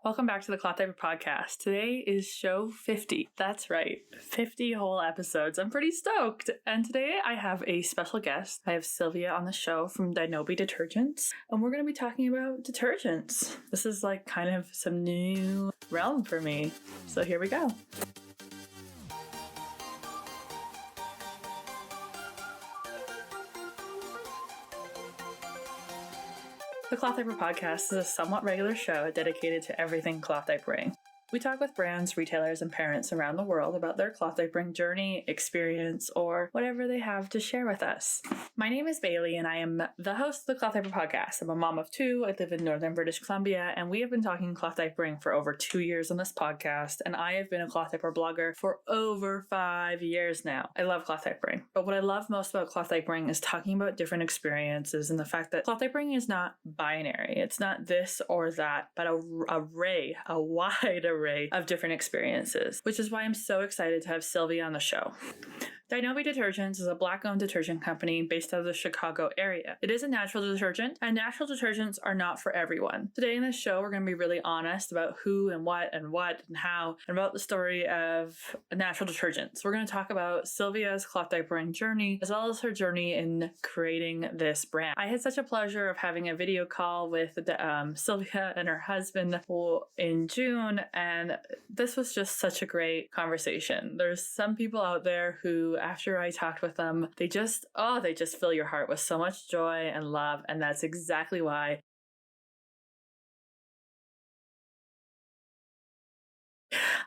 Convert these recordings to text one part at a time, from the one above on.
Welcome back to the Cloth Diaper Podcast. Today is show 50. That's right, 50 whole episodes. I'm pretty stoked. And today I have a special guest. I have Sylvia on the show from Dinobi Detergent, and we're going to be talking about detergents. This is like kind of some new realm for me. So here we go. The Cloth Diaper Podcast is a somewhat regular show dedicated to everything cloth diapering. We talk with brands, retailers, and parents around the world about their cloth diapering journey, experience, or whatever they have to share with us. My name is Bailey, and I am the host of the Cloth Diaper Podcast. I'm a mom of two. I live in northern British Columbia, and we have been talking cloth diapering for over 2 years on this podcast, and I have been a cloth diaper blogger for over 5 years now. I love cloth diapering, but what I love most about cloth diapering is talking about different experiences and the fact that cloth diapering is not binary. It's not this or that, but a wide array of different experiences, which is why I'm so excited to have Sylvia on the show. Dinobi Detergent is a Black-owned detergent company based out of the Chicago area. It is a natural detergent, and natural detergents are not for everyone. Today in this show, we're going to be really honest about who and what and how, and about the story of natural detergents. We're going to talk about Sylvia's cloth diapering journey, as well as her journey in creating this brand. I had such a pleasure of having a video call with Sylvia and her husband in June, and this was just such a great conversation. There's some people out there who, after I talked with them, they just fill your heart with so much joy and love, and that's exactly why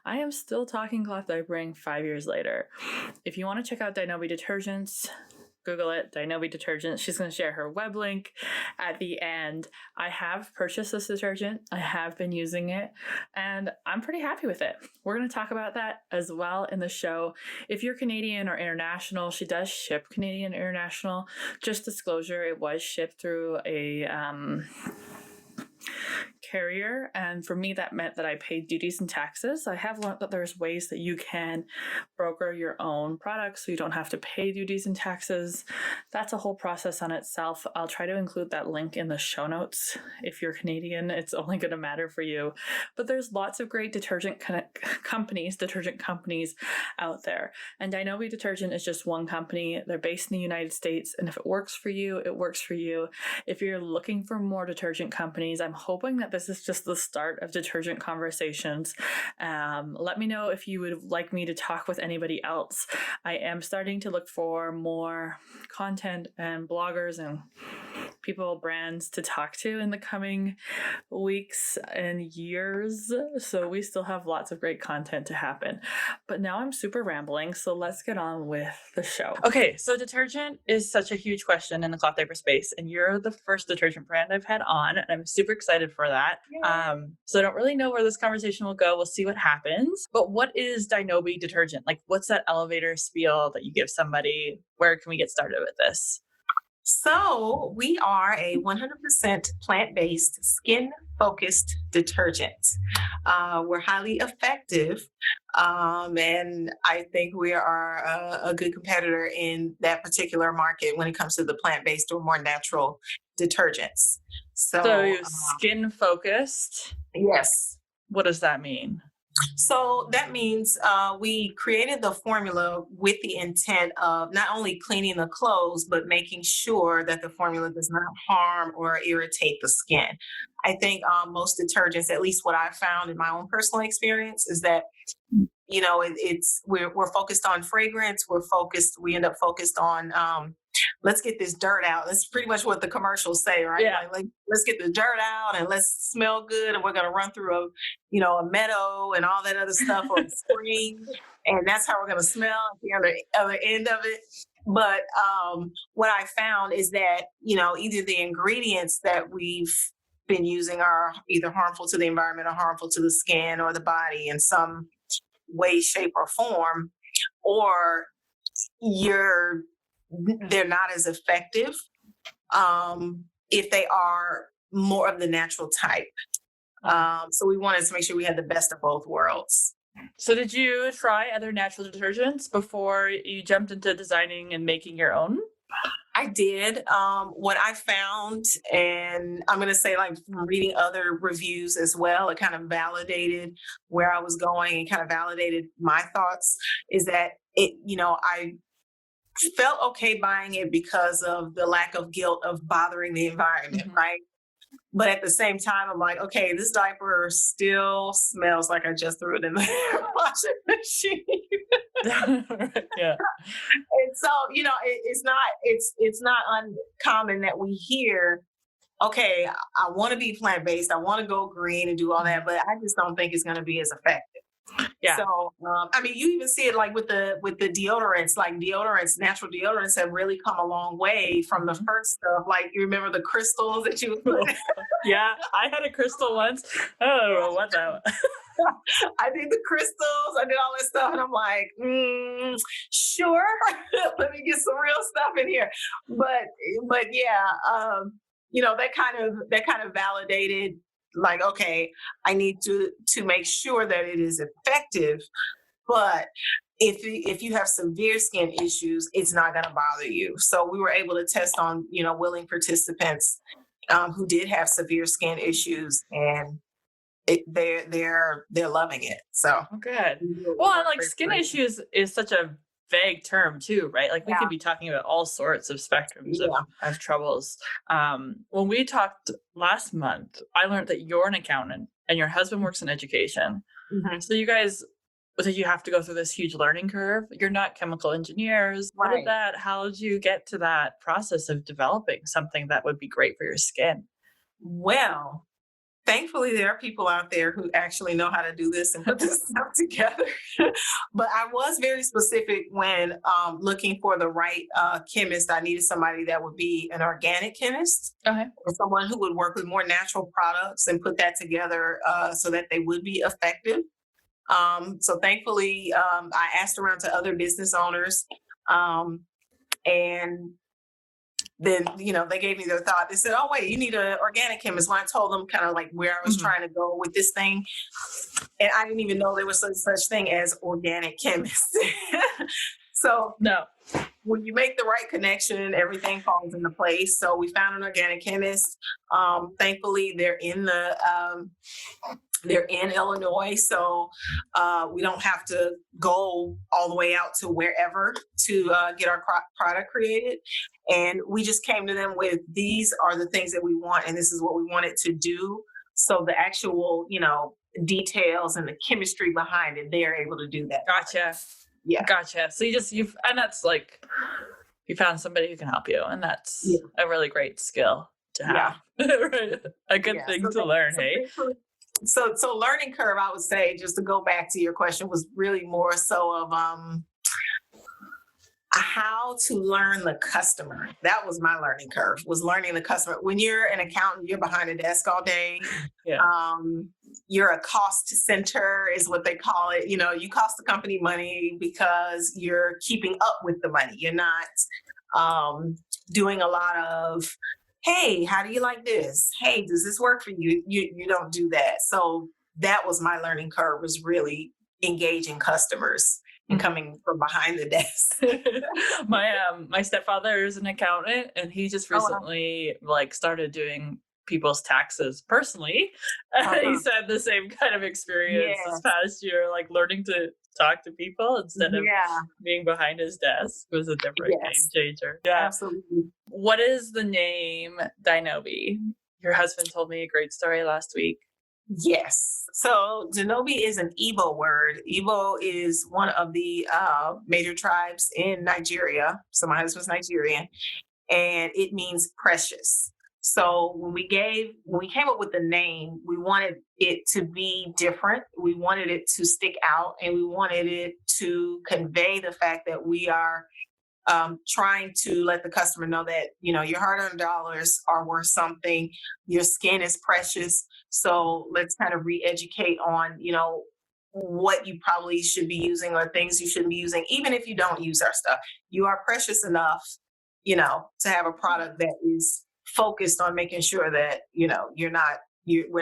I am still talking cloth diapering 5 years later. If you want to check out Dinobi Detergents, Google it, Dinobi Detergent. She's going to share her web link at the end. I have purchased this detergent. I have been using it, and I'm pretty happy with it. We're going to talk about that as well in the show. If you're Canadian or international, she does ship Canadian international. Just disclosure, it was shipped through a carrier, and for me that meant that I paid duties and taxes. I have learned that there's ways that you can broker your own products so you don't have to pay duties and taxes. That's a whole process on itself. I'll try to include that link in the show notes. If you're Canadian, it's only going to matter for you. But there's lots of great detergent companies out there. And Dinobi Detergent is just one company. They're based in the United States, and if it works for you, it works for you. If you're looking for more detergent companies, I'm hoping that this is just the start of detergent conversations. Let me know if you would like me to talk with anybody else. I am starting to look for more content and bloggers and brands to talk to in the coming weeks and years. So we still have lots of great content to happen. But now I'm super rambling, so let's get on with the show. Okay, so detergent is such a huge question in the cloth diaper space, and you're the first detergent brand I've had on, and I'm super excited for that. So I don't really know where this conversation will go. We'll see what happens. But what is Dinobi Detergent? Like, what's that elevator spiel that you give somebody? Where can we get started with this? So we are a 100% plant-based, skin-focused detergent. We're highly effective, and I think we are a good competitor in that particular market when it comes to the plant-based or more natural detergents. So skin-focused? Yes. What does that mean? So that means we created the formula with the intent of not only cleaning the clothes, but making sure that the formula does not harm or irritate the skin. I think most detergents, at least what I've found in my own personal experience, is that we're focused on fragrance. We end up focused on let's get this dirt out. That's pretty much what the commercials say, right? Yeah. Like, let's get the dirt out and let's smell good, and we're going to run through a meadow and all that other stuff, or spring, and that's how we're going to smell at the other end of it. But what I found is that either the ingredients that we've been using are either harmful to the environment or harmful to the skin or the body in some way, shape, or form, or they're not as effective if they are more of the natural type. So we wanted to make sure we had the best of both worlds. So did you try other natural detergents before you jumped into designing and making your own? I did. What I found, and I'm going to say, like, from reading other reviews as well, it kind of validated where I was going and kind of validated my thoughts, is that I felt okay buying it because of the lack of guilt of bothering the environment, Mhm. right? But at the same time, I'm like, okay, this diaper still smells like I just threw it in the washing machine. Right, yeah. And so, it's not uncommon that we hear, okay, I want to be plant based, I want to go green and do all that, Mhm. but I just don't think it's going to be as effective. Yeah. So, I mean, you even see it like with the deodorants, like deodorants, natural deodorants have really come a long way from the Mhm. first stuff. Like, you remember the crystals that you would put. Yeah, I had a crystal once. I don't know what that was. I did the crystals, I did all this stuff, and I'm like, sure, let me get some real stuff in here. But yeah, that kind of validated, like, okay, I need to make sure that it is effective. But if you have severe skin issues, it's not going to bother you. So we were able to test on willing participants who did have severe skin issues, and they're loving it. So Oh, good. it Well, and worked like great skin for them. issues is such a vague term too, right? Like we could Yeah, be talking about all sorts of spectrums yeah. of troubles. When we talked last month, I learned that you're an accountant and your husband works in education. Mhm. So you guys, so you have to go through this huge learning curve. You're not chemical engineers. Right. How did you get to that process of developing something that would be great for your skin? Well, thankfully, there are people out there who actually know how to do this and put this stuff together. But I was very specific when looking for the right chemist. I needed somebody that would be an organic chemist Okay. or someone who would work with more natural products and put that together so that they would be effective. So thankfully, I asked around to other business owners, um, and then they gave me their thought. They said, "Oh wait, you need an organic chemist." When I told them kind of like where I was Mhm. trying to go with this thing, and I didn't even know there was such thing as organic chemists. So No. when you make the right connection, everything falls into place. So we found an organic chemist. Thankfully, they're in Illinois, so we don't have to go all the way out to wherever to get our product created. And we just came to them with, these are the things that we want, and this is what we want it to do. So the actual, details and the chemistry behind it, they're able to do that. Gotcha. Yeah, Gotcha. So and that's like, you found somebody who can help you, and yeah, that's a really great skill to yeah, have. Right? A good yeah. thing to learn, So hey? thankfully, so learning curve, I would say, just to go back to your question, was really more so of how to learn the customer. That was my learning curve, was learning the customer. When you're an accountant, you're behind a desk all day. Yeah. You're a cost center is what they call it. You cost the company money because you're keeping up with the money. You're not doing a lot of, hey, how do you like this? Hey, does this work for you? You don't do that. So that was my learning curve, was really engaging customers and Mhm. coming from behind the desk. My stepfather is an accountant, and he just Oh, wow. recently like started doing people's taxes personally. He Uh-huh. said the same kind of experience this Yes. past year, like learning to talk to people instead of Yeah. being behind his desk was a different game Yes. changer. Yeah. Absolutely. What is the name Dinobi? Your husband told me a great story last week. Yes. So Dinobi is an Igbo word. Igbo is one of the major tribes in Nigeria. So my husband's Nigerian, and it means precious. So when we came up with the name, we wanted it to be different. We wanted it to stick out, and we wanted it to convey the fact that we are trying to let the customer know that your hard-earned dollars are worth something. Your skin is precious. So let's kind of re-educate on what you probably should be using or things you shouldn't be using. Even if you don't use our stuff, you are precious enough to have a product that is focused on making sure that we're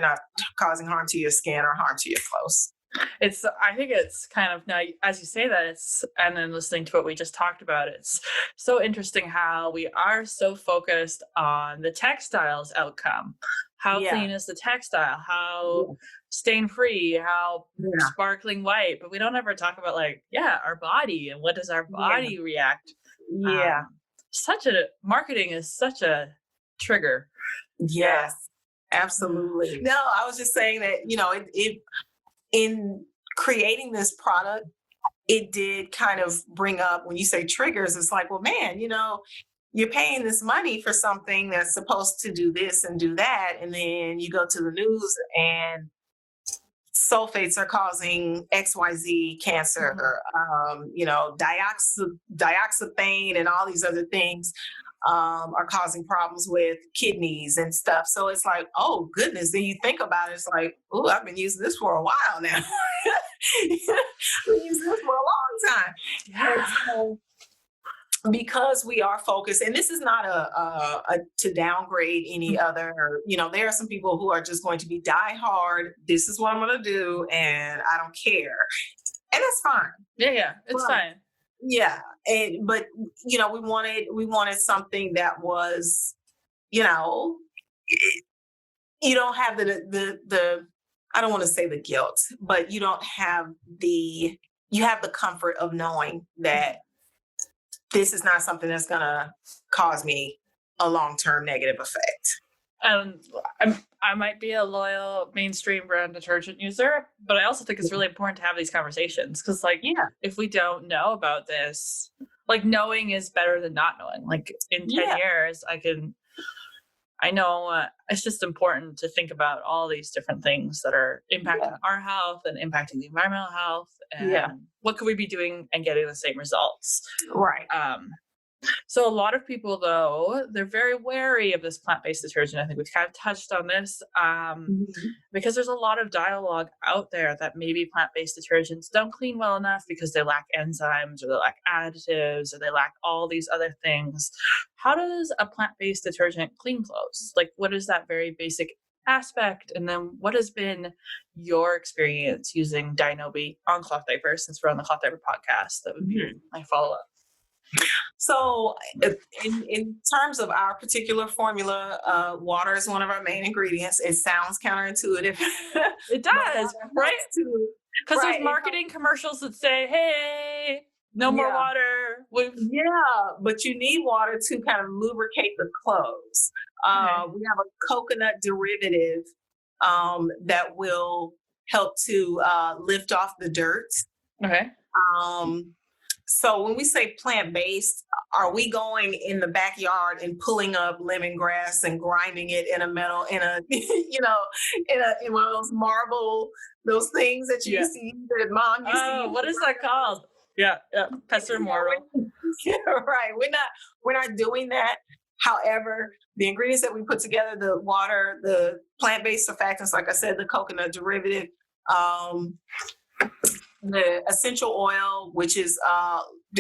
not causing harm to your skin or harm to your clothes. I think it's kind of now, as you say that, and then listening to what we just talked about, it's so interesting how we are so focused on the textiles outcome. How Yeah. clean is the textile? How Yeah. stain free? How Yeah. sparkling white? But we don't ever talk about our body and what does our Yeah. body react. Yeah. Marketing is such a trigger. Yes, absolutely. No, I was just saying that, it in creating this product, it did kind of bring up, when you say triggers, it's like, well, man, you're paying this money for something that's supposed to do this and do that. And then you go to the news and sulfates are causing XYZ cancer, dioxaphane and all these other things are causing problems with kidneys and stuff. So it's like, oh goodness. Then you think about it, it's like, oh, I've been using this for a while now. Been using this for a long time. Yeah. And so, because we are focused, and this is not a to downgrade any other, there are some people who are just going to be die hard. This is what I'm going to do, and I don't care, and that's fine. Yeah, it's fine. Yeah, but we wanted something that was, you don't have the I don't want to say the guilt, but you have the comfort of knowing that this is not something that's going to cause me a long-term negative effect. I might be a loyal mainstream brand detergent user, but I also think it's really important to have these conversations because, if we don't know about this, knowing is better than not knowing. In 10 years, I know it's just important to think about all these different things that are impacting our health and impacting the environmental health. And what could we be doing and getting the same results? Right. So a lot of people, though, they're very wary of this plant-based detergent. I think we've kind of touched on this because there's a lot of dialogue out there that maybe plant-based detergents don't clean well enough because they lack enzymes or they lack additives or they lack all these other things. How does a plant-based detergent clean clothes? What is that very basic aspect? And then what has been your experience using Dinobi on cloth diapers, since we're on the Cloth Diaper podcast? That would be my follow-up. So in terms of our particular formula, water is one of our main ingredients. It sounds counterintuitive. It does, right? Because there's marketing commercials that say, hey, no more water. But you need water to kind of lubricate the clothes. We have a coconut derivative that will help to lift off the dirt. Okay. So when we say plant-based, are we going in the backyard and pulling up lemongrass and grinding it in a metal, in one of those marble, those things that you see that mom used to use? What is that called? Yeah, pestle marble. Yeah, right. We're not doing that. However, the ingredients that we put together, the water, the plant-based surfactants, like I said, the coconut derivative, the essential oil, which is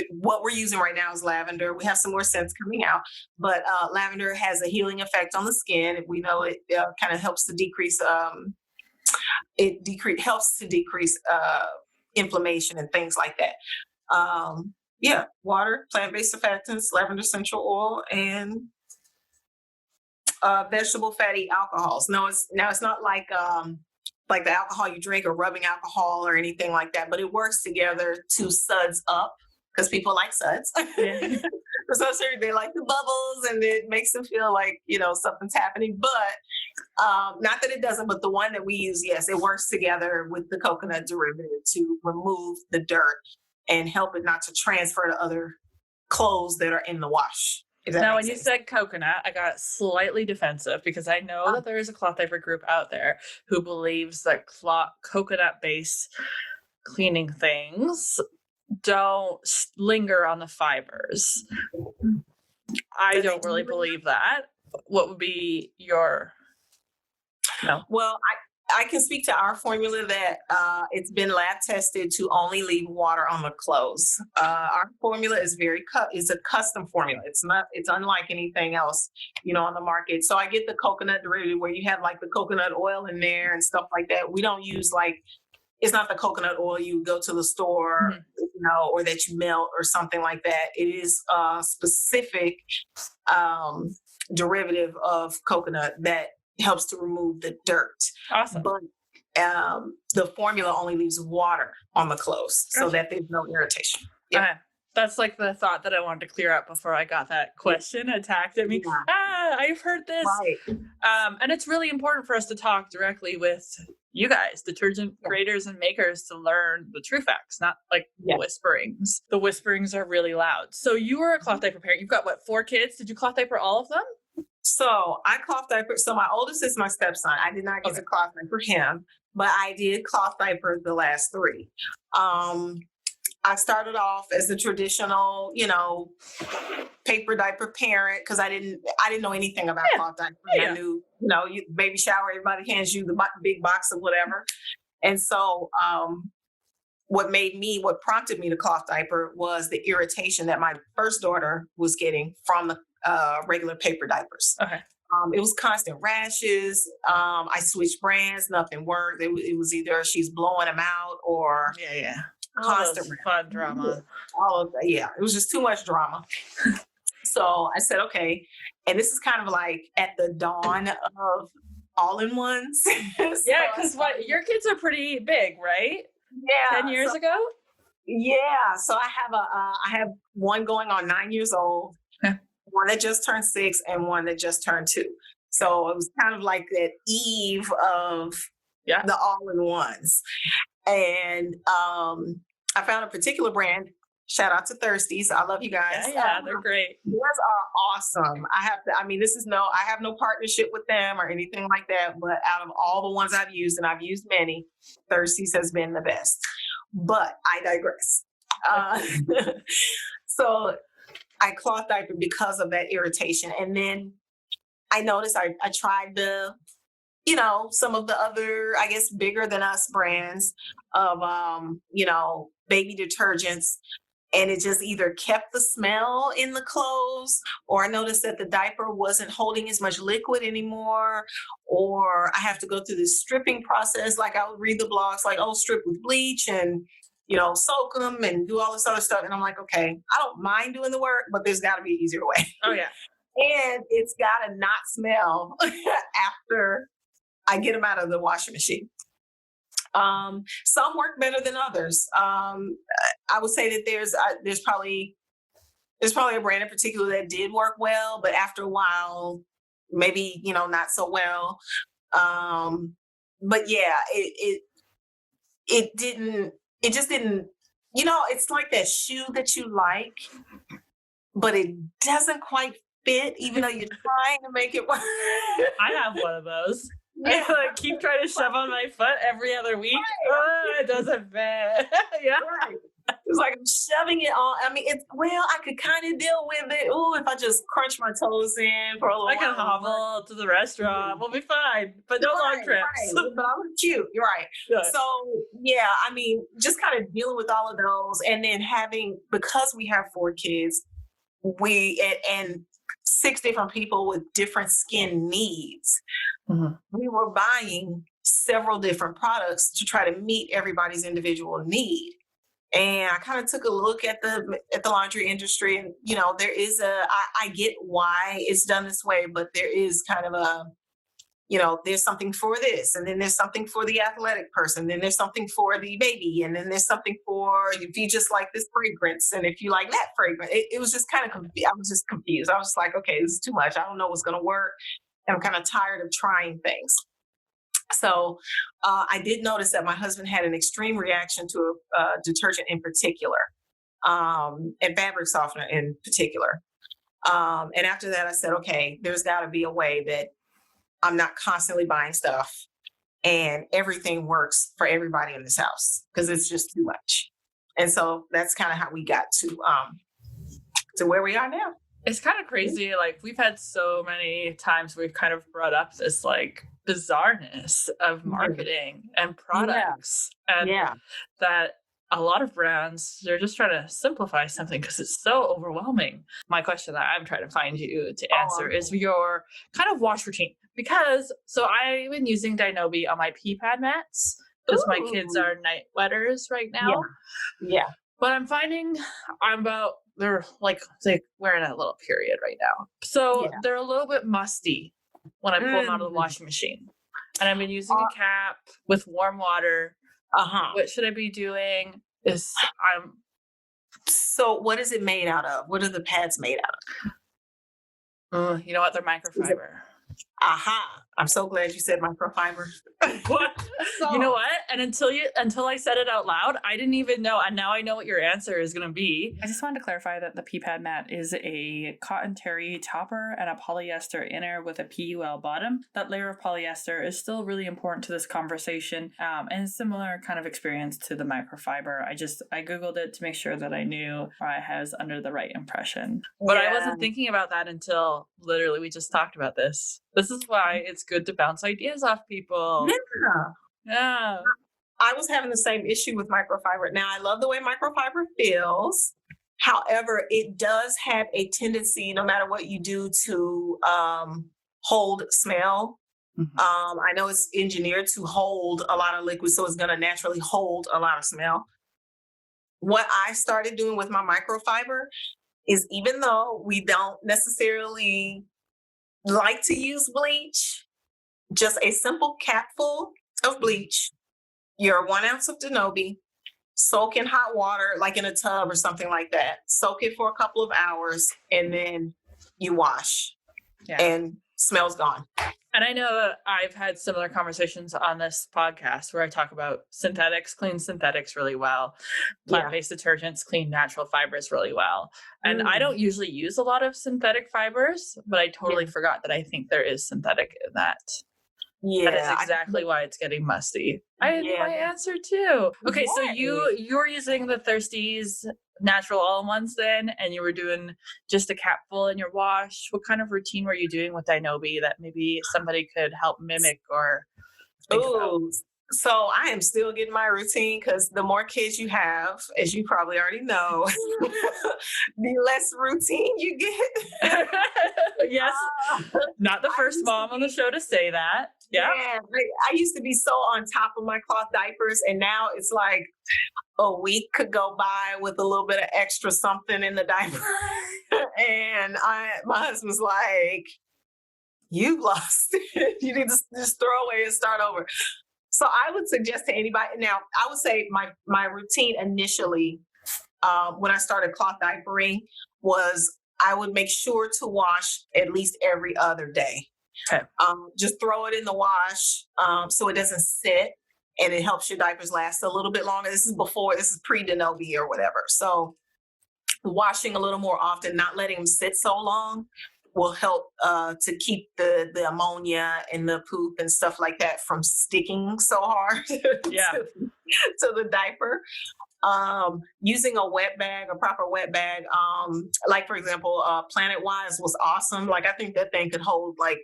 what we're using right now, is lavender. We have some more scents coming out, but lavender has a healing effect on the skin. We know it kind of helps to decrease helps to decrease inflammation and things like that. Water, plant-based surfactants, lavender essential oil, and vegetable fatty alcohols. No, it's not like the alcohol you drink or rubbing alcohol or anything like that, but it works together to suds up, because people like suds. Yeah. So they like the bubbles and it makes them feel like, something's happening. But not that it doesn't, but the one that we use, yes, it works together with the coconut derivative to remove the dirt and help it not to transfer to other clothes that are in the wash. Now, when you said coconut, I got slightly defensive because I know that there is a cloth diaper group out there who believes that coconut-based cleaning things don't linger on the fibers. I don't really believe that. What would be your... No. Well, I can speak to our formula that it's been lab tested to only leave water on the clothes. Our formula is it's a custom formula. It's unlike anything else, on the market. So I get the coconut derivative where you have the coconut oil in there and stuff like that. We don't use it's not the coconut oil you go to the store, or that you melt or something like that. It is a specific derivative of coconut that helps to remove the dirt. Awesome. But the formula only leaves water on the clothes so that there's no irritation. Yeah. That's like the thought that I wanted to clear up before I got that question attacked at me. I've heard this. Right. And it's really important for us to talk directly with you guys, detergent creators and makers, to learn the true facts, not like whisperings. The whisperings are really loud. So you were a cloth diaper parent. You've got, 4 kids? Did you cloth diaper all of them? So I cloth diaper. So my oldest is my stepson. I did not get to cloth diaper him, but I did cloth diaper the last 3. I started off as the traditional, paper diaper parent because I didn't know anything about cloth diaper. I knew, baby shower, everybody hands you the big box of whatever. And so what prompted me to cloth diaper was the irritation that my first daughter was getting from the regular paper diapers. Okay. It was constant rashes. I switched brands, nothing worked. It was either she's blowing them out or constant fun drama. It was just too much drama. So I said, okay. And this is kind of like at the dawn of all-in-ones. Because your kids are pretty big, right? Yeah. 10 years ago? Yeah. So I have one going on 9 years old, one that just turned 6, and one that just turned 2. So it was kind of like that eve of the all-in-ones. And I found a particular brand. Shout out to Thirsties. I love you guys. Yeah, they're great. These are awesome. I have no partnership with them or anything like that, but out of all the ones I've used, and I've used many, Thirsties has been the best. But I digress. So I cloth diaper because of that irritation. And then I noticed I tried some of the other, I guess, bigger than us brands of, baby detergents. And it just either kept the smell in the clothes, or I noticed that the diaper wasn't holding as much liquid anymore, or I have to go through this stripping process. Like I would read the blogs like, strip with bleach and, soak them and do all this other stuff. And I'm like, okay, I don't mind doing the work, but there's got to be an easier way. Oh, yeah. And it's got to not smell after I get them out of the washing machine. Some work better than others. I would say that there's probably a brand in particular that did work well, but after a while, maybe, not so well. But yeah, it just didn't, it's like that shoe that you like, but it doesn't quite fit, even though you're trying to make it work. I have one of those. Yeah. I keep trying to shove on my foot every other week. Right. It doesn't fit. Right. It's like I'm shoving it on. I mean, I could kind of deal with it. Oh, if I just crunch my toes in for a little while. I can hobble to the restaurant. We'll be fine. But no long trips. Right. But I look cute. You're right. Good. So, yeah, I mean, just kind of dealing with all of those. And then because we have 4 kids, and 6 different people with different skin needs, we were buying several different products to try to meet everybody's individual need. And I kind of took a look at the laundry industry, and there is I get why it's done this way, but there is kind of there's something for this, and then there's something for the athletic person, then there's something for the baby, and then there's something for if you just like this fragrance, and if you like that fragrance. It was just kind of I was just confused. I was like, okay, this is too much. I don't know what's going to work, and I'm kind of tired of trying things. So I did notice that my husband had an extreme reaction to a detergent in particular, and fabric softener in particular. And after that, I said, okay, there's got to be a way that I'm not constantly buying stuff and everything works for everybody in this house, because it's just too much. And so that's kind of how we got to where we are now. It's kind of crazy. Like, we've had so many times we've kind of brought up this like bizarreness of marketing and products, and that a lot of brands, they're just trying to simplify something because it's so overwhelming. My question that I'm trying to find you to answer is your kind of wash routine. Because, so I've been using Dinobi on my pee pad mats. because my kids are night wetters right Yeah. now. Yeah. But I'm finding they're like we're in a little period right now. So Yeah. they're a little bit musty when I pull them out of the Mm. washing machine. And I've been using a cap with warm water. Uh-huh. What should I be doing? So what is it made out of? What are the pads made out of? You know what? They're microfiber. Aha. I'm so glad you said microfiber. What? You know what? And until I said it out loud, I didn't even know. And now I know what your answer is going to be. I just wanted to clarify that the pee pad mat is a cotton terry topper and a polyester inner with a PUL bottom. That layer of polyester is still really important to this conversation, and similar kind of experience to the microfiber. I Googled it to make sure that I knew or I was under the right impression. But I wasn't thinking about that until literally we just talked about this. This is why it's good to bounce ideas off people. Yeah. I was having the same issue with microfiber. Now, I love the way microfiber feels. However, it does have a tendency, no matter what you do, to hold smell. Mm-hmm. I know it's engineered to hold a lot of liquid, so it's going to naturally hold a lot of smell. What I started doing with my microfiber is, even though we don't necessarily like to use bleach, just a simple capful of bleach, your 1 ounce of Dinobi, soak in hot water, like in a tub or something like that. Soak it for a couple of hours, and then you wash. Yeah. And smell's gone. And I know that I've had similar conversations on this podcast where I talk about synthetics clean synthetics really well. Plant-based detergents clean natural fibers really well. And I don't usually use a lot of synthetic fibers, but I totally forgot that I think there is synthetic in that. Yeah. That is exactly why it's getting musty. I knew my answer too. Okay, so you're using the Thirsties natural all-in-ones then, and you were doing just a capful in your wash. What kind of routine were you doing with Dinobi that maybe somebody could help mimic or think about? So I am still getting my routine, because the more kids you have, as you probably already know, the less routine you get. Yes. Not the first mom on the show to say that. Yeah. I used to be so on top of my cloth diapers, and now it's like a week could go by with a little bit of extra something in the diaper. And my husband's like, "You lost it. You need to just throw away and start over." So I would suggest to anybody, now I would say my routine initially, when I started cloth diapering, was I would make sure to wash at least every other day. Okay. Just throw it in the wash so it doesn't sit, and it helps your diapers last a little bit longer. This is pre-Dinobi or whatever. So washing a little more often, not letting them sit so long, will help to keep the ammonia and the poop and stuff like that from sticking so hard to the diaper. Using a proper wet bag, like for example, Planet Wise was awesome. Like, I think that thing could hold like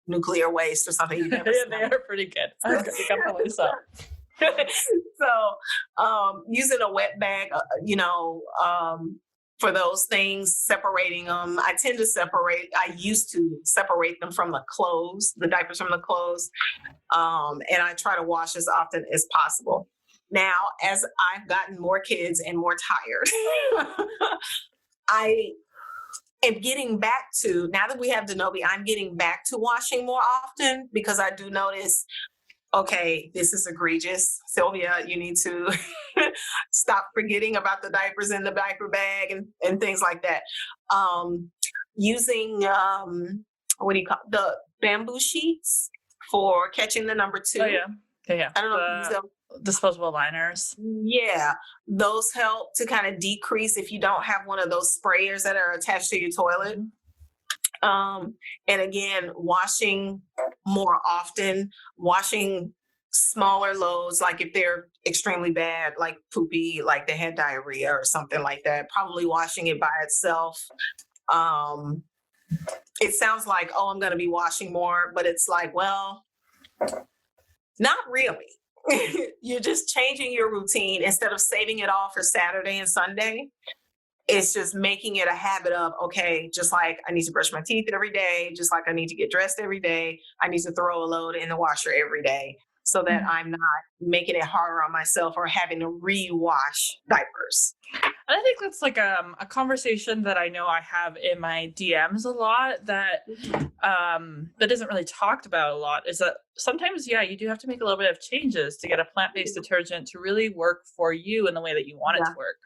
nuclear waste or something. Yeah, they are pretty good. I'm gonna pick up myself. So using a wet bag, for those things, separating them. I used to separate them from the clothes, the diapers from the clothes. And I try to wash as often as possible. Now, as I've gotten more kids and more tired, I am getting back to, now that we have Dinobi, I'm getting back to washing more often, because I do notice, okay, this is egregious. Sylvia, you need to stop forgetting about the diapers in the diaper bag and things like that. Using, the bamboo sheets for catching the number 2. Oh, yeah. Yeah. I don't know if you use them. Disposable liners. Yeah. Those help to kind of decrease if you don't have one of those sprayers that are attached to your toilet. And again, washing more often, washing smaller loads, like if they're extremely bad, like poopy, like they had diarrhea or something like that, probably washing it by itself. It sounds like, oh, I'm going to be washing more, but it's like, well, not really. You're just changing your routine. Instead of saving it all for Saturday and Sunday, it's just making it a habit of, okay, just like I need to brush my teeth every day, just like I need to get dressed every day, I need to throw a load in the washer every day. so that I'm not making it harder on myself or having to rewash diapers. And I think that's like a conversation that I know I have in my DMs a lot that that isn't really talked about a lot is that sometimes, yeah, you do have to make a little bit of changes to get a plant-based detergent to really work for you in the way that you want it to work.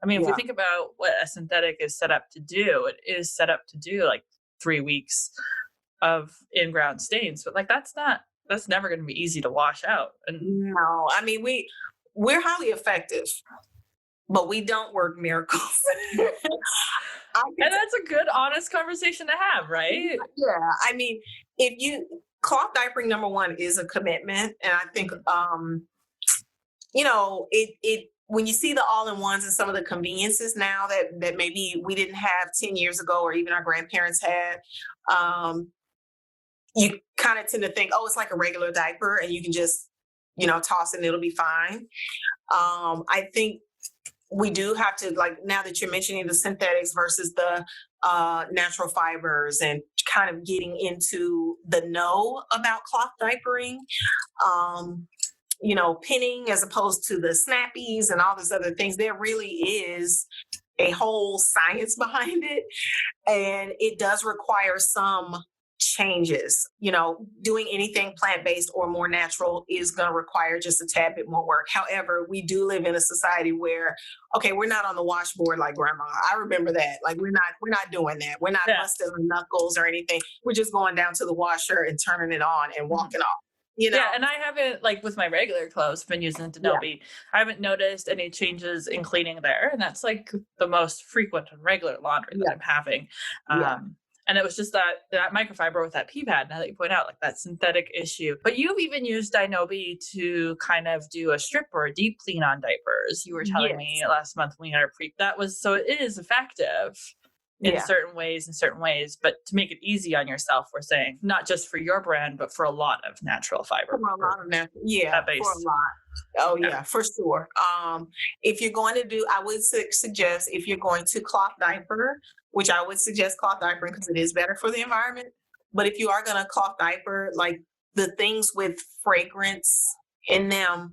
I mean, if we think about what a synthetic is set up to do, it is set up to do like 3 weeks of in-ground stains, but like that's never going to be easy to wash out. And no, I mean, we're highly effective, but we don't work miracles. And that's a good, honest conversation to have, right? Yeah. I mean, cloth diapering, number one, is a commitment. And I think, when you see the all-in-ones and some of the conveniences now that maybe we didn't have 10 years ago, or even our grandparents had, you kind of tend to think, oh, it's like a regular diaper and you can just, toss it and it'll be fine. I think we do have to, like, now that you're mentioning the synthetics versus the natural fibers and kind of getting into the know about cloth diapering, pinning as opposed to the snappies and all these other things, there really is a whole science behind it. And it does require some changes. Doing anything plant-based or more natural is going to require just a tad bit more work. However, we do live in a society where, okay, we're not on the washboard like grandma. I remember that. Like we're not doing that. We're not busting our knuckles or anything. We're just going down to the washer and turning it on and walking off. Yeah, and I haven't, like with my regular clothes, been using Dinobi. I haven't noticed any changes in cleaning there, and that's like the most frequent and regular laundry that I'm having. And it was just that microfiber with that pee pad, now that you point out, like that synthetic issue. But you've even used Dinobi to kind of do a strip or a deep clean on diapers. You were telling me last month when we had our so it is effective in certain ways, but to make it easy on yourself, we're saying not just for your brand, but for a lot of natural fiber. For a lot of natural, for a lot. Oh yeah, for sure. If you're going to do, I would suggest if you're going to cloth diaper, which I would suggest cloth diapering because it is better for the environment. But if you are going to cloth diaper, like the things with fragrance in them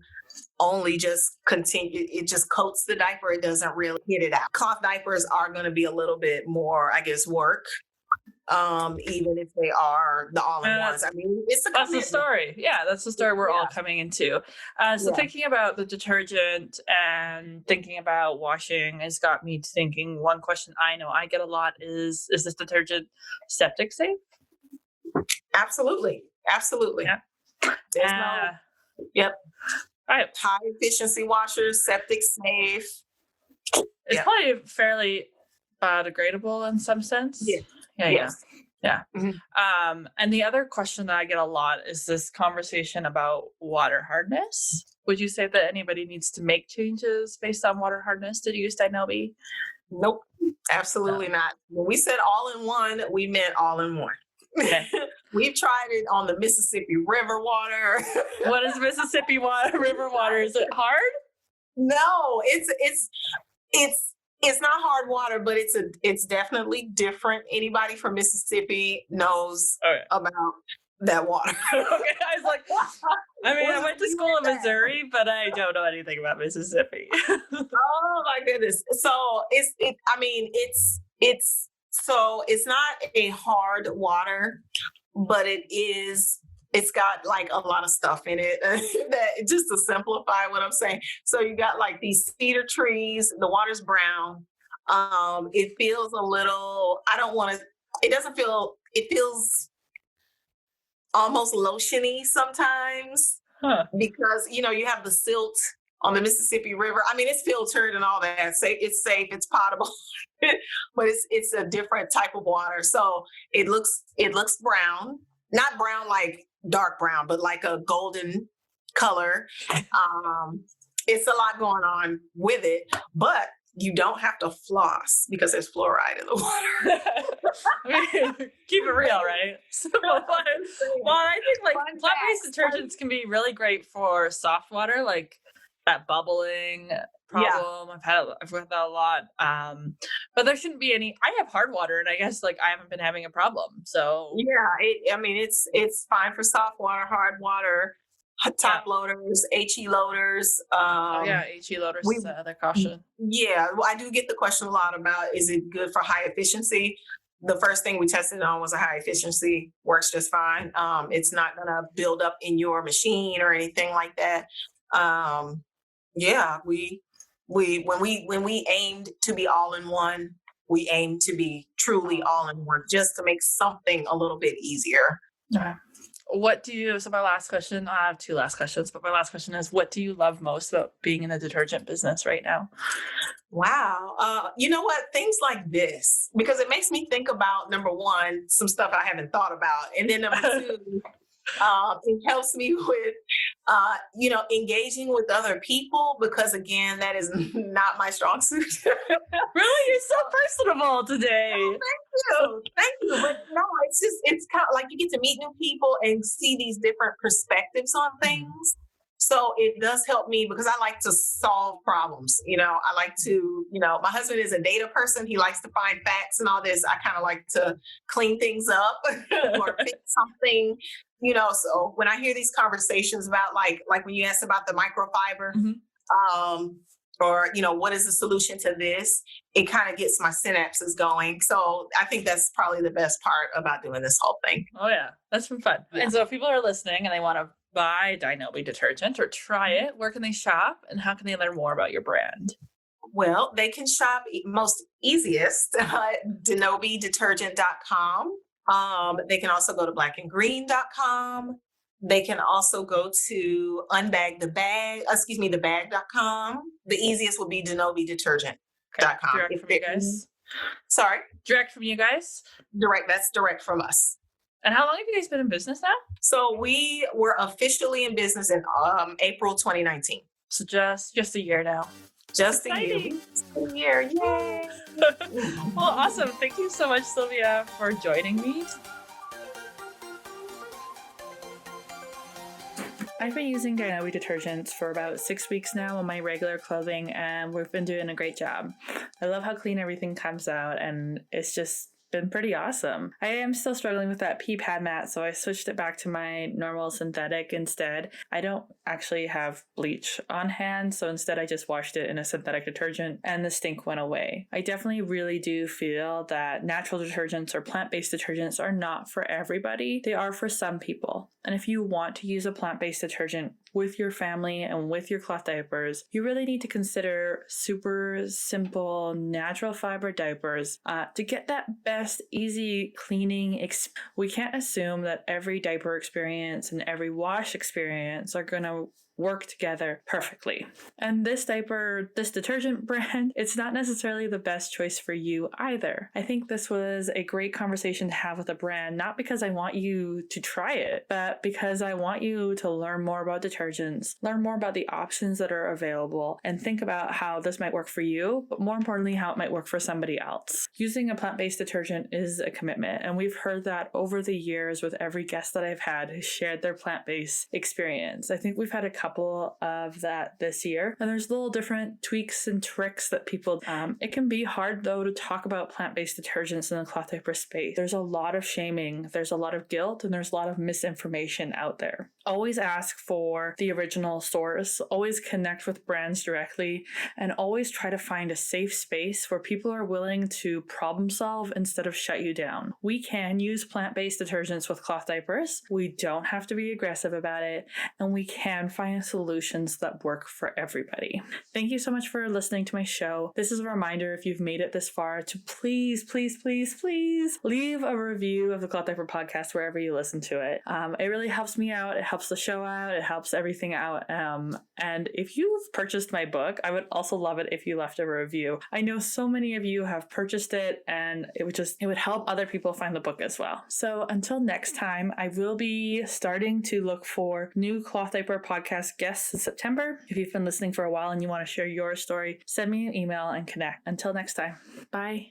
only just continue, it just coats the diaper. It doesn't really hit it out. Cloth diapers are going to be a little bit more, I guess, work. Even if they are the all-in-ones. I mean, that's the story. Yeah, that's the story we're all coming into. Thinking about the detergent and thinking about washing has got me thinking, one question I know I get a lot is this detergent septic safe? Absolutely. Yeah. There's Yep. All right. High efficiency washers, septic safe. It's probably fairly biodegradable in some sense. Yeah. Mm-hmm. And the other question that I get a lot is this conversation about water hardness. Would you say that anybody needs to make changes based on water hardness to use Dinobi? Nope, absolutely not. When we said all-in-one, we meant all-in-one. Okay. We've tried it on the Mississippi River water. What is Mississippi River water? Is it hard? No, it's not hard water, but it's definitely different. Anybody from Mississippi knows about that water. Okay, I was like, I went to school in Missouri, but I don't know anything about Mississippi. Oh my goodness! So it's not a hard water, but it's got like a lot of stuff in it that just to simplify what I'm saying. So you got like these cedar trees, the water's brown. It feels a little, it feels almost lotiony sometimes because, you have the silt on the Mississippi River. I mean, it's filtered and all that. It's safe, it's potable, but it's a different type of water. So it looks brown, not brown like dark brown, but like a golden color. It's a lot going on with it, but you don't have to floss because there's fluoride in the water. Keep it real, right? Well, I think like plant-based detergents can be really great for soft water, like that bubbling problem. I've had that a lot. But there shouldn't be any. I have hard water, and I guess like I haven't been having a problem. So it's fine for soft water. Hard water, top loaders, HE loaders. HE loaders we is the other caution. Yeah, well, I do get the question a lot about, is it good for high efficiency? The first thing we tested on was a high efficiency, works just fine. It's not gonna build up in your machine or anything like that. Yeah, when we aimed to be all in one, we aimed to be truly all in one, just to make something a little bit easier. Okay. So my last question, I have two last questions, but my last question is, what do you love most about being in the detergent business right now? Wow. You know what? Things like this, because it makes me think about, number one, some stuff I haven't thought about. And then number two, it helps me with, engaging with other people, because again, that is not my strong suit. Really? You're so personable today. Oh, thank you. But no, it's kind of like you get to meet new people and see these different perspectives on things. So it does help me, because I like to solve problems. I like to, my husband is a data person. He likes to find facts and all this. I kind of like to clean things up or fix something, so when I hear these conversations about like when you asked about the microfiber, or, what is the solution to this? It kind of gets my synapses going. So I think that's probably the best part about doing this whole thing. Oh yeah, that's been fun. Yeah. And so if people are listening and they want to buy Dinobi Detergent or try it, where can they shop and how can they learn more about your brand? Well, they can shop most easiest at dinobidetergent.com. They can also go to blackandgreen.com. They can also go to thebag.com. The easiest would be dinobidetergent.com. Direct from you guys? Sorry? Direct from you guys? That's direct from us. And how long have you guys been in business now? So we were officially in business in April 2019. So just a year now. Just a year. Yay! Well, awesome. Thank you so much, Sylvia, for joining me. I've been using Dinobi detergents for about 6 weeks now on my regular clothing, and we've been doing a great job. I love how clean everything comes out, and it's just been pretty awesome. I am still struggling with that pee pad mat, so I switched it back to my normal synthetic instead. I don't actually have bleach on hand, so instead I just washed it in a synthetic detergent and the stink went away. I definitely really do feel that natural detergents or plant-based detergents are not for everybody. They are for some people. And if you want to use a plant-based detergent with your family and with your cloth diapers, you really need to consider super simple natural fiber diapers to get that best easy cleaning we can't assume that every diaper experience and every wash experience are going to work together perfectly. And this detergent brand, it's not necessarily the best choice for you either. I think this was a great conversation to have with a brand, not because I want you to try it, but because I want you to learn more about detergents, learn more about the options that are available, and think about how this might work for you, but more importantly, how it might work for somebody else. Using a plant-based detergent is a commitment, and we've heard that over the years with every guest that I've had who shared their plant-based experience. I think we've had a couple of that this year, and there's little different tweaks and tricks that people it can be hard though to talk about plant-based detergents in the cloth diaper space. There's a lot of shaming, there's a lot of guilt, and there's a lot of misinformation out there. Always ask for the original source, always connect with brands directly, and always try to find a safe space where people are willing to problem solve instead of shut you down. We can use plant-based detergents with cloth diapers. We don't have to be aggressive about it, and we can find solutions that work for everybody. Thank you so much for listening to my show. This is a reminder, if you've made it this far, to please leave a review of the Cloth Diaper Podcast wherever you listen to it. It really helps me out. It helps the show out. It helps everything out. And if you've purchased my book, I would also love it if you left a review. I know so many of you have purchased it, and it would help other people find the book as well. So until next time, I will be starting to look for new Cloth Diaper Podcast guests in September. If you've been listening for a while and you want to share your story, send me an email and connect. Until next time, bye.